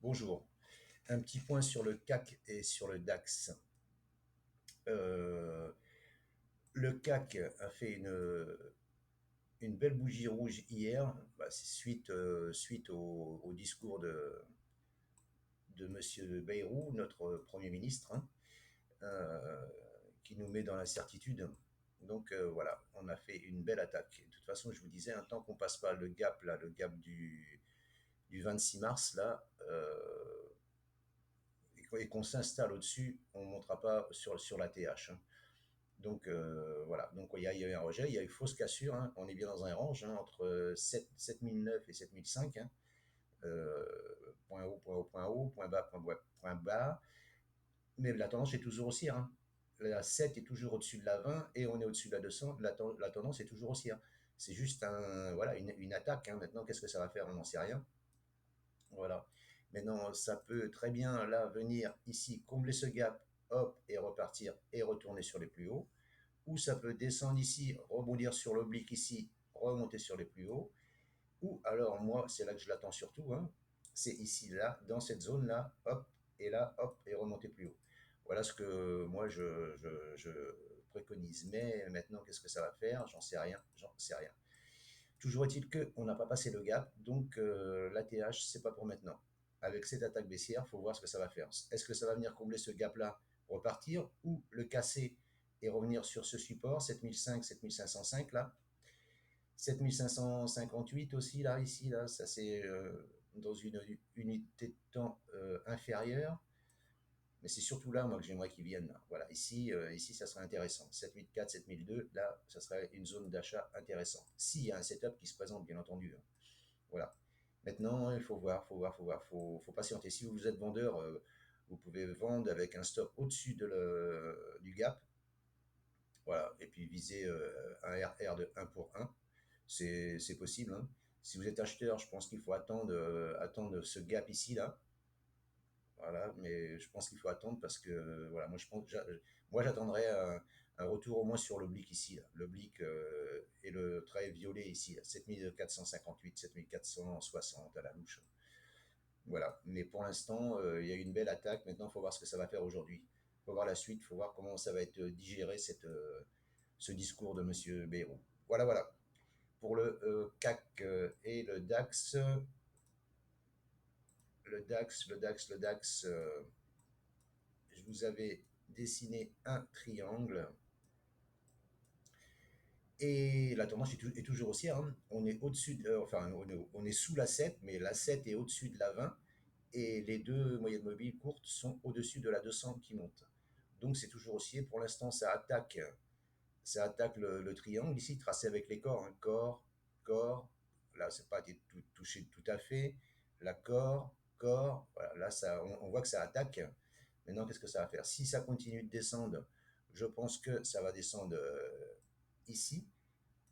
Bonjour. Un petit point sur le CAC et sur le DAX. Euh, le CAC a fait une belle bougie rouge hier. Bah, c'est suite au discours de M. Bayrou, notre Premier ministre, hein, euh, qui nous met dans l'incertitude. Donc voilà, on a fait une belle attaque. De toute façon, je vous disais, un temps qu'on passe pas le gap, là, le gap du 26 mars, là, et qu'on s'installe au-dessus, on ne montera pas sur la TH, hein. Donc voilà, donc il y a eu un rejet, il y a eu fausse cassure, hein. On est bien dans un range, hein, entre 7009 et 7005, hein. Point haut, point haut, point haut, point bas, point bas, mais la tendance est toujours haussière, hein. La 7 est toujours au-dessus de la 20 et on est au-dessus de la 200, la tendance est toujours haussière. C'est juste voilà, une attaque, hein. Maintenant, qu'est-ce que ça va faire? On n'en sait rien. Voilà. Maintenant, ça peut très bien là venir ici, combler ce gap, hop, et repartir et retourner sur les plus hauts. Ou ça peut descendre ici, rebondir sur l'oblique ici, remonter sur les plus hauts. Ou alors, moi, c'est là que je l'attends surtout, hein, c'est ici, là, dans cette zone-là, hop, et remonter plus haut. Voilà ce que moi je préconise. Mais maintenant, qu'est-ce que ça va faire? J'en sais rien, j'en sais rien. Toujours est-il qu'on n'a pas passé le gap, donc l'ATH, c'est pas pour maintenant. Avec cette attaque baissière, il faut voir ce que ça va faire. Est-ce que ça va venir combler ce gap-là, repartir, ou le casser et revenir sur ce support, 7005, 7505 là, 7558 aussi là, ici, là, ça c'est dans une unité de temps inférieure, mais c'est surtout là, moi, que j'aimerais qu'ils viennent. Là. Voilà, ici, ça serait intéressant. 7004, 7002, là, ça serait une zone d'achat intéressante. S'il y a un setup qui se présente, bien entendu. Hein. Voilà. Maintenant, il faut patienter. Si vous êtes vendeur, vous pouvez vendre avec un stop au-dessus du gap. Voilà. Et puis viser un RR de 1 pour 1. C'est possible. Hein. Si vous êtes acheteur, je pense qu'il faut attendre ce gap ici, là. Voilà, mais je pense qu'il faut attendre parce que voilà, moi j'attendrais un retour au moins sur l'oblique ici, l'oblique et le trait violet ici, là, 7458, 7460 à la louche. Voilà, mais pour l'instant, il y a eu une belle attaque. Maintenant, il faut voir ce que ça va faire aujourd'hui. Il faut voir la suite, il faut voir comment ça va être digéré ce discours de Monsieur Bayrou. Voilà, voilà. Pour le CAC et le DAX, je vous avais dessiné un triangle et la tendance est toujours haussière, hein. On est au-dessus, enfin, on est sous la 7, mais la 7 est au-dessus de la 20 et les deux moyennes mobiles courtes sont au-dessus de la 200 qui monte. Donc c'est toujours haussier. Pour l'instant, ça attaque le triangle ici, tracé avec les corps, hein. Corps, corps. Là, c'est pas été touché tout à fait. La corps, corps. Voilà, là, on voit que ça attaque. Maintenant, qu'est-ce que ça va faire? Si ça continue de descendre, je pense que ça va descendre ici.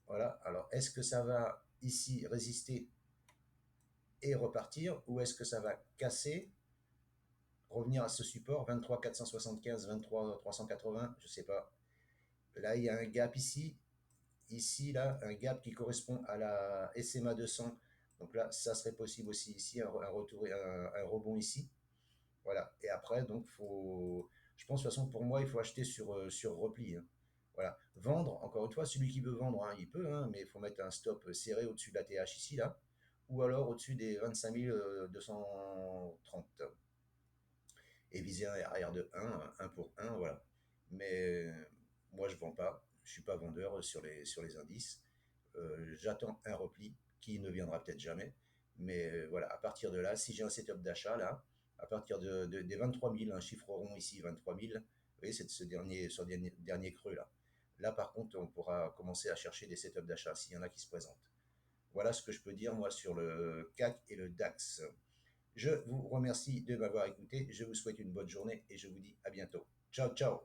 Voilà. Alors, est-ce que ça va ici résister et repartir ou est-ce que ça va casser, revenir à ce support 23 475, 23 380, je sais pas. Là, il y a un gap ici. Ici, là, un gap qui correspond à la SMA 200. Donc là, ça serait possible aussi ici, un retour, un rebond ici. Voilà. Et après, donc, je pense de toute façon, pour moi, il faut acheter sur repli, hein. Voilà. Vendre, encore une fois, celui qui veut vendre, hein, il peut, hein, mais il faut mettre un stop serré au-dessus de la TH ici, là, ou alors au-dessus des 25 230 et viser un RR de 1 pour 1, voilà. Mais moi, je ne vends pas, je ne suis pas vendeur sur les indices. J'attends un repli qui ne viendra peut-être jamais. Mais voilà, à partir de là, si j'ai un setup d'achat, là, à partir des 23 000, un chiffre rond ici, 23 000, vous voyez, c'est ce dernier creux là. Là, par contre, on pourra commencer à chercher des setups d'achat s'il y en a qui se présentent. Voilà ce que je peux dire, moi, sur le CAC et le DAX. Je vous remercie de m'avoir écouté. Je vous souhaite une bonne journée et je vous dis à bientôt. Ciao, ciao.